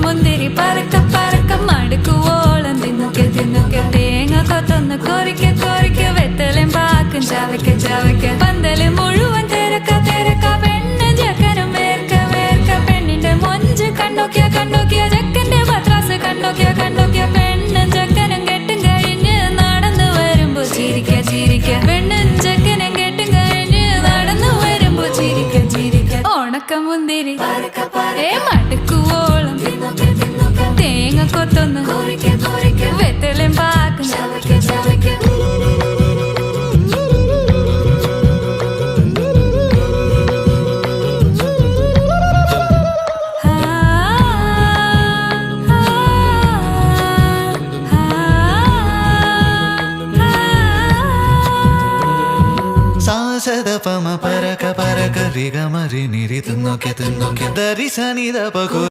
മുന്തിരി പറക്ക പറക്ക മടുക്കുവോളം തിന്നുക്കെ തിന്നുക്കെ തേങ്ങ കൊത്തൊന്ന് കൊറിക്ക കൊറിക്ക വെത്തലും പാക്കും ചവയ്ക്ക ചവയ്ക്ക പന്തല് മുഴുവൻ തിരക്ക തിരക്ക പെണ്ണ് ജക്കനും വേർക്ക വേർക്ക പെണ്ണിന്റെ മൊഞ്ച് കണ്ടോക്കിയ കണ്ടോക്കിയ ജക്കന്റെ പത്രാസ് കണ്ടോക്കിയ കണ്ടോക്കിയ പെണ്ണും ജക്കനും കെട്ടും കഴിഞ്ഞ് നടന്നു വരുമ്പോ ചിരിക്ക ചിരിക്ക പെണ്ണും ജക്കനും കെട്ടും കഴിഞ്ഞ് നടന്നു വരുമ്പോ ചിരിക്ക ചിരിക്ക ഉണക്ക മുന്തിരി മടുക്കുവോളം തേങ്ങ കൊത്തൊന്ന് വെത്തലും പാക്കും സാസദപമ പരക പരക രിഗമരി നിരി തിന്നൊക്കെ തിന്നൊക്കെ ദരി സനിദ പകു